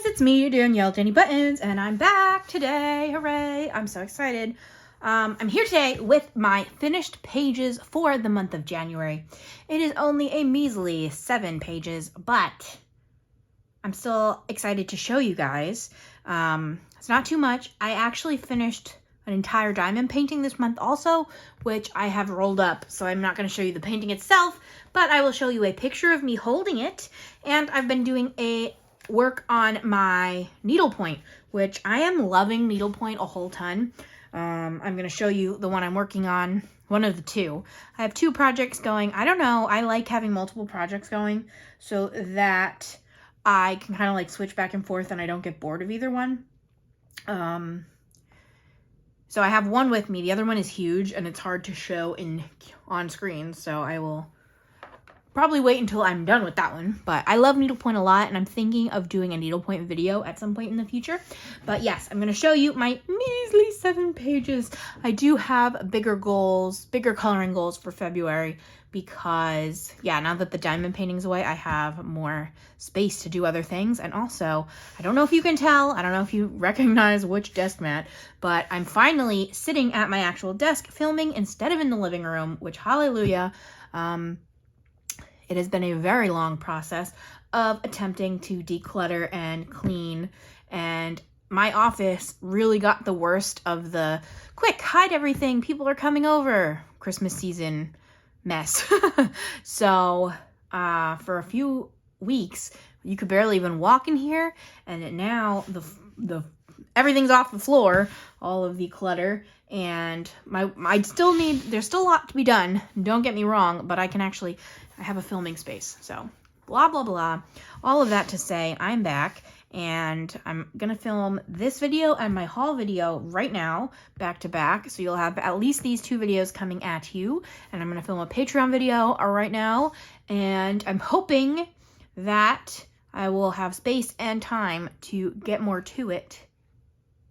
guys, it's me, Danielle Danibuttons, and I'm back today. Hooray! I'm so excited. I'm here today with my finished pages for the month of January. It is only a measly 7 pages, but I'm still excited to show you guys. It's not too much. I actually finished an entire diamond painting this month also, which I have rolled up, so I'm not going to show you the painting itself, but I will show you a picture of me holding it, and I've been doing a work on my needlepoint, which I am loving needlepoint a whole ton. I'm going to show you the one I'm working on, one of the two. I have 2 projects going. I don't know, I like having multiple projects going so that I can kind of like switch back and forth and I don't get bored of either one. So I have one with me. The other one is huge and it's hard to show on screen, so I will probably wait until I'm done with that one. But I love needlepoint a lot, and I'm thinking of doing a needlepoint video at some point in the future. But yes, I'm going to show you my measly 7 pages. I do have bigger goals, bigger coloring goals for February because, yeah, now that the diamond painting's away, I have more space to do other things. And also, I don't know if you can tell, I don't know if you recognize which desk mat, but I'm finally sitting at my actual desk filming instead of in the living room, which, hallelujah. It has been a very long process of attempting to declutter and clean, and my office really got the worst of the quick, hide everything, people are coming over, Christmas season mess. So for a few weeks, you could barely even walk in here, and now the everything's off the floor, all of the clutter, and there's still a lot to be done, don't get me wrong, but I have a filming space, so blah, blah, blah. All of that to say, I'm back, and I'm gonna film this video and my haul video right now, back to back, so you'll have at least these 2 videos coming at you, and I'm gonna film a Patreon video right now, and I'm hoping that I will have space and time to get more to it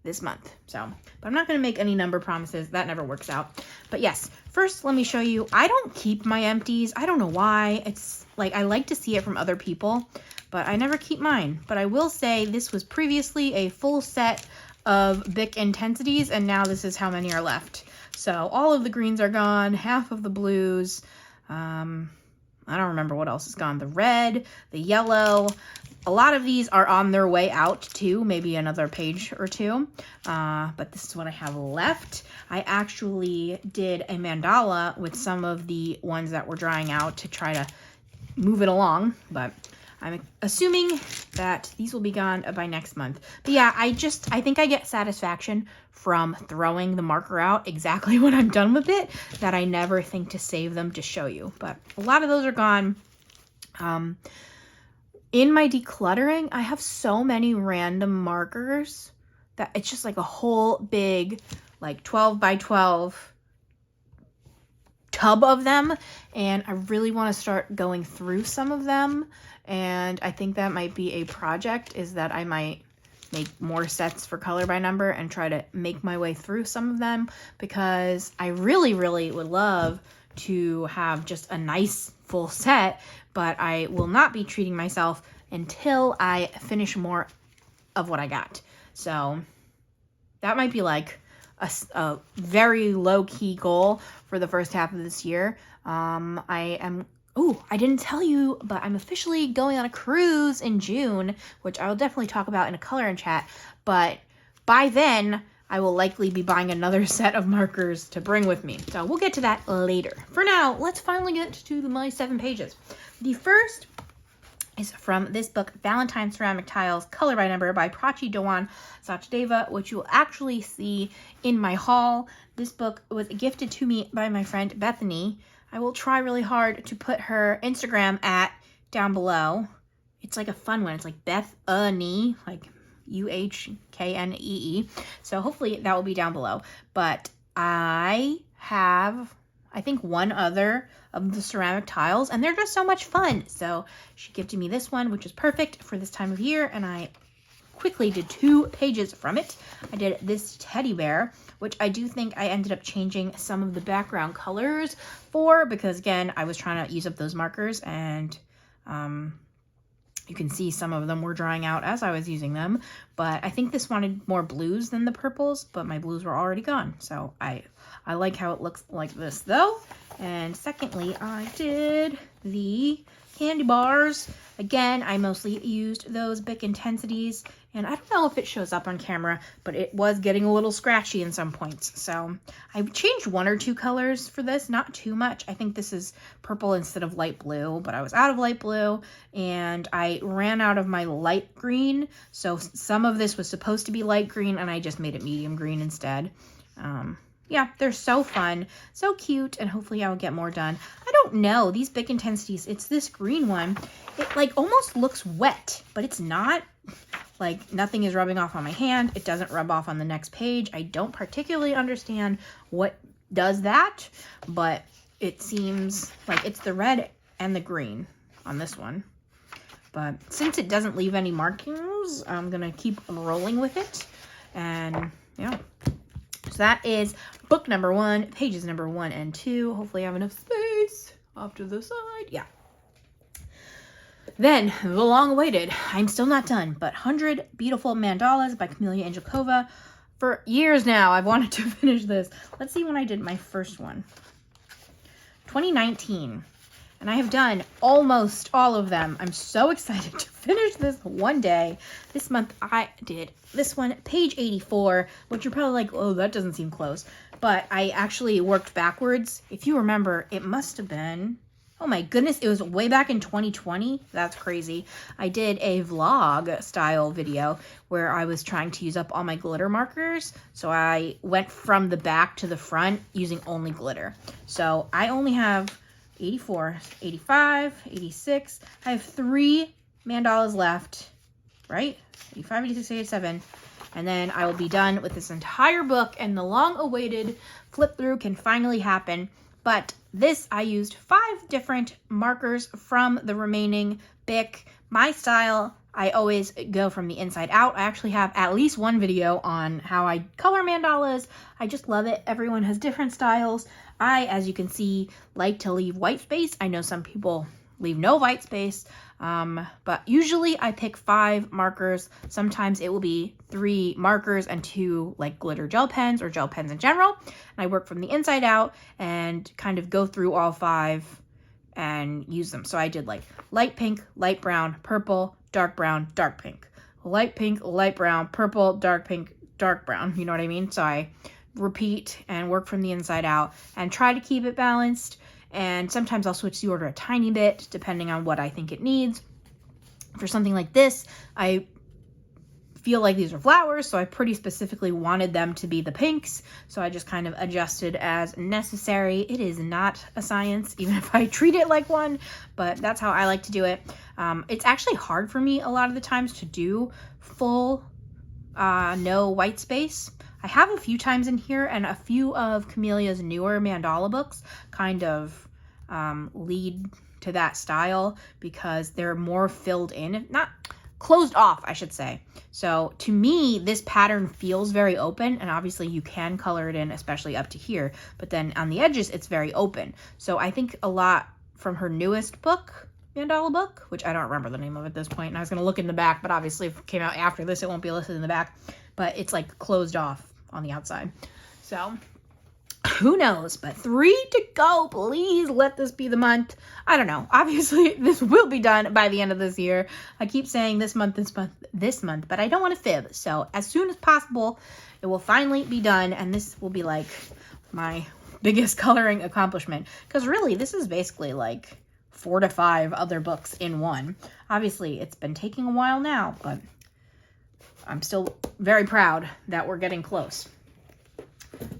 this month. So, but I'm not going to make any number promises. That never works out. But yes, first let me show you. I don't keep my empties. I don't know why. It's like I like to see it from other people, but I never keep mine. But I will say this was previously a full set of Bic intensities, and now this is how many are left. So all of the greens are gone, half of the blues. I don't remember what else is gone. The red, the yellow. A lot of these are on their way out too, maybe another page or 2. But this is what I have left. I actually did a mandala with some of the ones that were drying out to try to move it along, but I'm assuming that these will be gone by next month. But yeah, I think I get satisfaction from throwing the marker out exactly when I'm done with it, that I never think to save them to show you. But a lot of those are gone. In my decluttering, I have so many random markers that it's just like a whole big, like 12 by 12 tub of them. And I really want to start going through some of them. And I think that might be a project, is that I might make more sets for color by number and try to make my way through some of them, because I really, really would love to have just a nice full set, but I will not be treating myself until I finish more of what I got. So that might be like a very low-key goal for the first half of this year. I didn't tell you, but I'm officially going on a cruise in June, which I will definitely talk about in a color and chat, but by then I will likely be buying another set of markers to bring with me. So we'll get to that later. For now, let's finally get to my 7 pages. The first is from this book, Valentine Ceramic Tiles, Color by Number by Prachi Dewan Sachdeva, which you will actually see in my haul. This book was gifted to me by my friend Bethany. I will try really hard to put her Instagram down below. It's like a fun one. It's like Bethany, like UHKNEE. So hopefully that will be down below. But I have, I think, one other of the ceramic tiles, and they're just so much fun. So she gifted me this one, which is perfect for this time of year, and I quickly did 2 pages from it. I did this teddy bear, which I do think I ended up changing some of the background colors for, because again, I was trying to use up those markers, and You can see some of them were drying out as I was using them, but I think this wanted more blues than the purples, but my blues were already gone. So I like how it looks like this though. And secondly, I did the candy bars. Again, I mostly used those Bic Intensities, and I don't know if it shows up on camera, but it was getting a little scratchy in some points. So I changed 1 or 2 colors for this, not too much. I think this is purple instead of light blue, but I was out of light blue and I ran out of my light green. So some of this was supposed to be light green and I just made it medium green instead. Yeah, they're so fun, so cute, and hopefully I'll get more done. I don't know, these Bic Intensities, it's this green one. It like almost looks wet, but it's not. Like nothing is rubbing off on my hand. It doesn't rub off on the next page. I don't particularly understand what does that, but it seems like it's the red and the green on this one. But since it doesn't leave any markings, I'm gonna keep rolling with it. And yeah. So that is book number 1, pages number 1 and 2. Hopefully I have enough space off to the side. Yeah. Then, the long-awaited, I'm still not done, but 100 Beautiful Mandalas by Camelia Angelkova. For years now, I've wanted to finish this. Let's see when I did my first one. 2019. And I have done almost all of them. I'm so excited to finish this one day. This month I did this one, page 84, which you're probably like, oh, that doesn't seem close. But I actually worked backwards. If you remember, it must have been, oh my goodness, it was way back in 2020. That's crazy. I did a vlog style video where I was trying to use up all my glitter markers. So I went from the back to the front using only glitter. So I only have 84, 85, 86. I have 3 mandalas left, right? 85, 86, 87. And then I will be done with this entire book, and the long-awaited flip through can finally happen. But this, I used 5 different markers from the remaining Bic. My style, I always go from the inside out. I actually have at least one video on how I color mandalas. I just love it. Everyone has different styles. I, as you can see, like to leave white space. I know some people leave no white space, but usually I pick 5 markers. Sometimes it will be 3 markers and 2 like glitter gel pens or gel pens in general. And I work from the inside out and kind of go through all 5 and use them. So I did like light pink, light brown, purple, dark brown, dark pink, light pink, light brown, purple, dark pink, dark brown. You know what I mean? So I repeat and work from the inside out and try to keep it balanced. And sometimes I'll switch the order a tiny bit depending on what I think it needs. For something like this, I feel like these are flowers, so I pretty specifically wanted them to be the pinks. So I just kind of adjusted as necessary. It is not a science, even if I treat it like one, but that's how I like to do it. It's actually hard for me a lot of the times to do full no white space. I have a few times in here, and a few of Camelia's newer mandala books kind of lead to that style because they're more filled in, not closed off, I should say. So to me, this pattern feels very open, and obviously you can color it in, especially up to here, but then on the edges, it's very open. So I think a lot from her newest book, mandala book, which I don't remember the name of at this point, and I was going to look in the back, but obviously if it came out after this, it won't be listed in the back, but it's like closed off on the outside. So who knows, but 3 to go. Please let this be the month. I don't know. Obviously this will be done by the end of this year. I keep saying this month, but I don't want to fib. So as soon as possible, it will finally be done. And this will be like my biggest coloring accomplishment. Because really, this is basically like 4 to 5 other books in one. Obviously, it's been taking a while now, but I'm still very proud that we're getting close.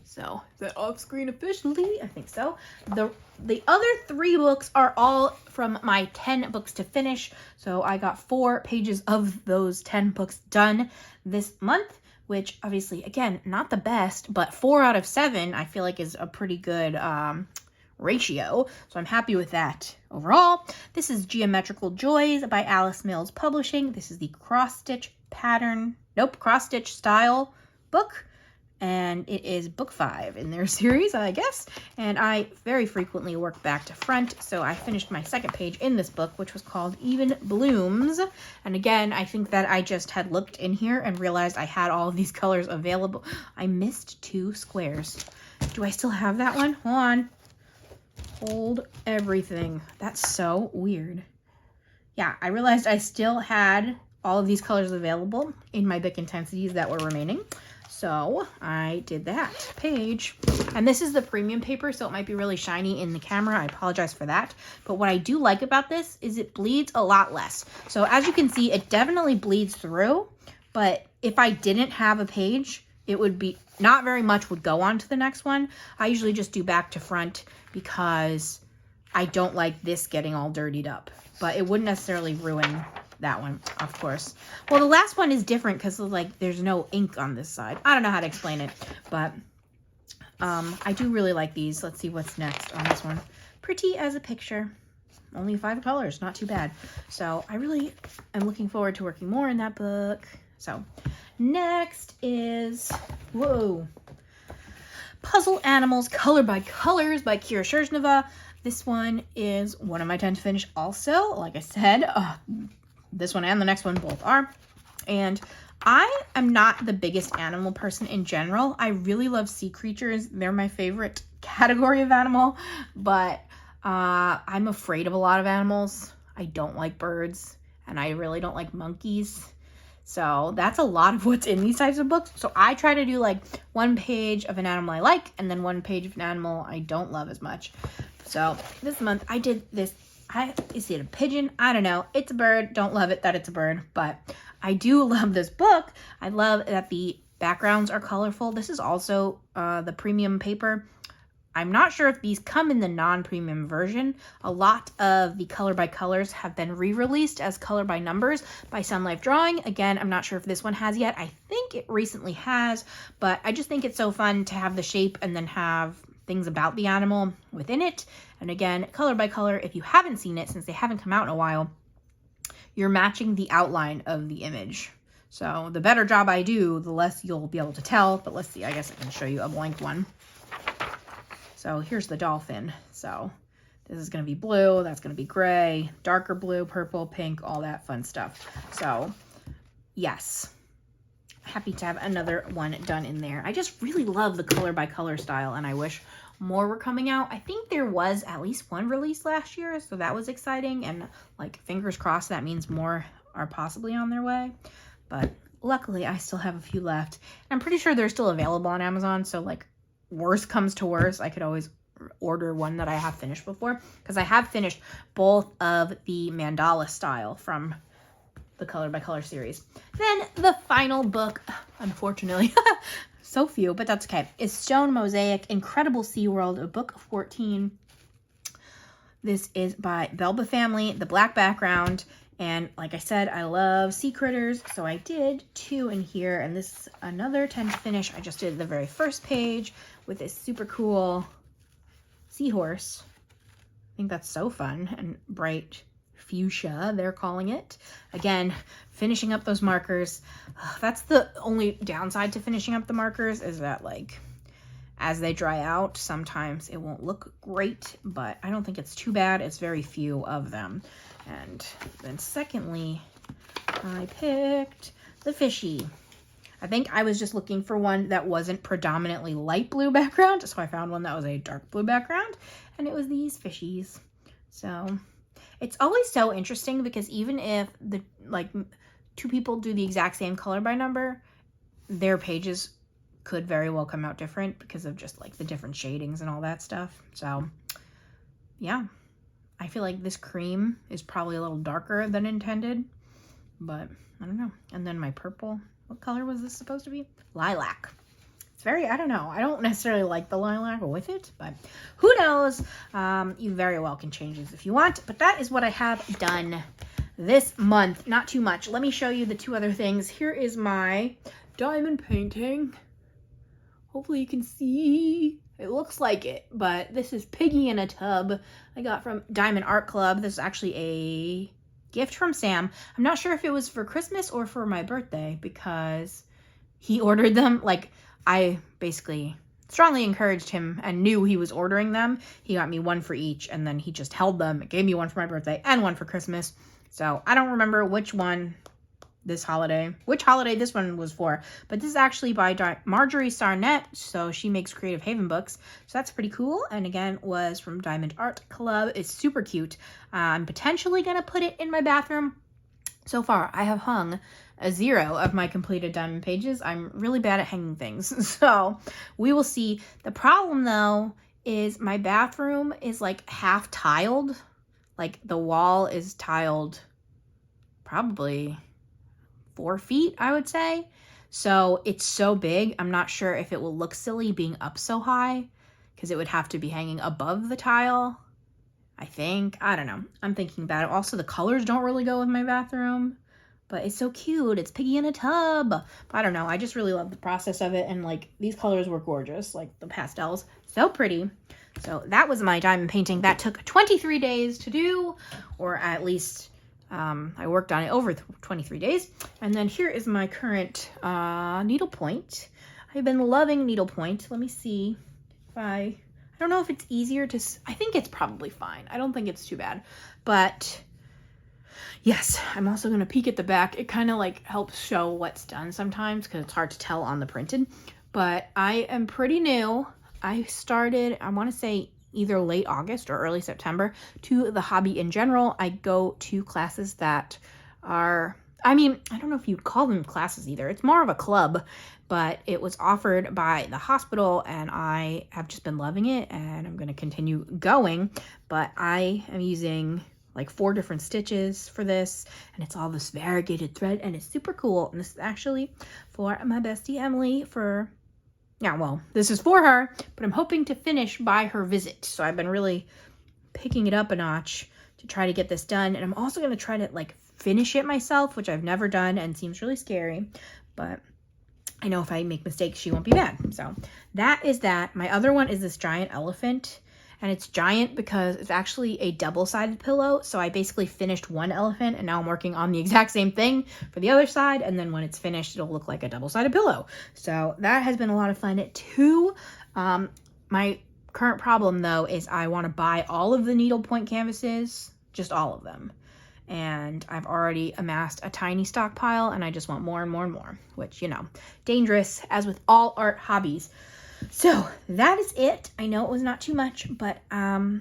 So, is that off screen officially? I think so. The other 3 books are all from my 10 books to finish. So I got 4 pages of those 10 books done this month, which obviously, again, not the best, but 4 out of 7 I feel like is a pretty good ratio. So I'm happy with that overall. This is Geometrical Joys by Alice Mills Publishing. This is the cross-stitch style book. and it is book 5 in their series, I guess. And I very frequently work back to front, so I finished my second page in this book, which was called Even Blooms. And again, I think that I just had looked in here and realized I had all of these colors available. I missed 2 squares. Do I still have that one? Hold on. Hold everything. That's so weird. Yeah, I realized I still had all of these colors available in my Bic intensities that were remaining. So I did that page. And this is the premium paper, so it might be really shiny in the camera. I apologize for that. But what I do like about this is it bleeds a lot less. So as you can see, it definitely bleeds through. But if I didn't have a page, it would be not very much would go on to the next one. I usually just do back to front because I don't like this getting all dirtied up. But it wouldn't necessarily ruin that one, of course. Well, the last one is different because like there's no ink on this side. I don't know how to explain it, but I do really like these. Let's see what's next on this one. Pretty as a picture. Only 5 colors, not too bad. So I really am looking forward to working more in that book. So next is, whoa, Puzzle Animals Color by Colors by Kira Sherzhneva. This one is one of my 10 to finish also. Like I said, this one and the next one both are. And I am not the biggest animal person in general. I really love sea creatures. They're my favorite category of animal. But I'm afraid of a lot of animals. I don't like birds. And I really don't like monkeys. So that's a lot of what's in these types of books. So I try to do like 1 page of an animal I like and then 1 page of an animal I don't love as much. So this month I did this. Is it a pigeon? I don't know. It's a bird. Don't love it that it's a bird, but I do love this book. I love that the backgrounds are colorful. This is also the premium paper. I'm not sure if these come in the non-premium version. A lot of the color by colors have been re-released as color by numbers by Sun Life Drawing. Again, I'm not sure if this one has yet. I think it recently has, but I just think it's so fun to have the shape and then have things about the animal within it. And again, color by color, if you haven't seen it since they haven't come out in a while, you're matching the outline of the image. So the better job I do, the less you'll be able to tell. But let's see, I guess I can show you a blank one. So here's the dolphin. So this is going to be blue, that's going to be gray, darker blue, purple, pink, all that fun stuff. So yes, happy to have another one done in there. I just really love the color by color style, and I wish more were coming out. I think there was at least 1 release last year, so that was exciting, and like fingers crossed that means more are possibly on their way. But luckily I still have a few left. I'm pretty sure they're still available on Amazon, so like worst comes to worst, I could always order one that I have finished before, because I have finished both of the mandala style from the color by color series. Then the final book, unfortunately, so few, but that's okay, is Stone Mosaic Incredible Sea World, a book of 14. This is by Belba Family, the black background, and like I said, I love sea critters, so I did 2 in here, and this is another 10 to finish. I just did the very first page with this super cool seahorse. I think that's so fun and bright fuchsia, they're calling it. Again, finishing up those markers. That's the only downside to finishing up the markers, is that like as they dry out, sometimes it won't look great, but I don't think it's too bad. It's very few of them. And then secondly, I picked the fishy. I think I was just looking for one that wasn't predominantly light blue background, so I found one that was a dark blue background, and it was these fishies. So it's always so interesting because even if the 2 people do the exact same color by number, their pages could very well come out different because of just like the different shadings and all that stuff. So yeah, I feel like this cream is probably a little darker than intended, but I don't know. And then my purple, what color was this supposed to be? Lilac. It's very, I don't know. I don't necessarily like the lilac with it, but who knows? You very well can change this if you want, but that is what I have done this month. Not too much. Let me show you the 2 other things. Here is my diamond painting. Hopefully you can see. It looks like it, but this is Piggy in a Tub I got from Diamond Art Club. This is actually a gift from Sam. I'm not sure if it was for Christmas or for my birthday because he ordered them. Like, I basically strongly encouraged him and knew he was ordering them. He got me one for each, and then he just held them. Gave me one for my birthday and one for Christmas. So I don't remember which holiday this one was for, but this is actually by Marjorie Sarnett, so she makes Creative Haven books, so that's pretty cool. And again, was from Diamond Art Club. It's super cute. I'm potentially gonna put it in my bathroom. So far, I have hung a 0 of my completed diamond pages. I'm really bad at hanging things, so we will see. The problem, though, is my bathroom is like half tiled. Like, the wall is tiled probably 4 feet, I would say. So it's so big, I'm not sure if it will look silly being up so high, because it would have to be hanging above the tile, I think. I don't know. I'm thinking about it. Also, the colors don't really go with my bathroom, but it's so cute. It's Piggy in a tub. But I don't know. I just really love the process of it. And like, these colors were gorgeous. Like the pastels, so pretty. So that was my diamond painting. That took 23 days to do, or at least I worked on it over 23 days. And then here is my current needlepoint. I've been loving needlepoint. Let me see if I don't know if it's easier to, I think it's probably fine. I don't think it's too bad, but yes, I'm also going to peek at the back. It kind of like helps show what's done sometimes because it's hard to tell on the printed, but I am pretty new. I started, I want to say either late August or early September, to the hobby in general. I go to classes that are, I mean, I don't know if you'd call them classes either. It's more of a club, but it was offered by the hospital and I have just been loving it and I'm going to continue going. But I am using like 4 different stitches for this, and it's all this variegated thread and it's super cool. And this is actually for my bestie Emily this is for her, but I'm hoping to finish by her visit. So I've been really picking it up a notch to try to get this done. And I'm also going to try to like finish it myself, which I've never done and seems really scary, but I know if I make mistakes, she won't be mad. So that is that. My other one is this giant elephant, and it's giant because it's actually a double-sided pillow. So I basically finished one elephant and now I'm working on the exact same thing for the other side. And then when it's finished, it'll look like a double-sided pillow. So that has been a lot of fun too. My current problem though is I want to buy all of the needlepoint canvases, just all of them. And I've already amassed a tiny stockpile and I just want more and more and more, which, you know, dangerous as with all art hobbies. So that is it. I know it was not too much, but I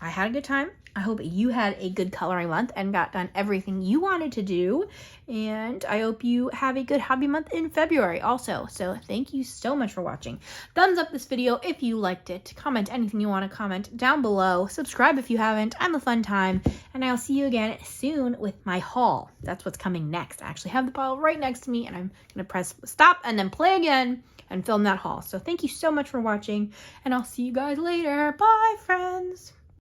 had a good time. I hope you had a good coloring month and got done everything you wanted to do. And I hope you have a good hobby month in February also. So thank you so much for watching. Thumbs up this video if you liked it. Comment anything you want to comment down below. Subscribe if you haven't. I'm a fun time. And I'll see you again soon with my haul. That's what's coming next. I actually have the pile right next to me and I'm going to press stop and then play again and film that haul. So thank you so much for watching and I'll see you guys later. Bye, friends.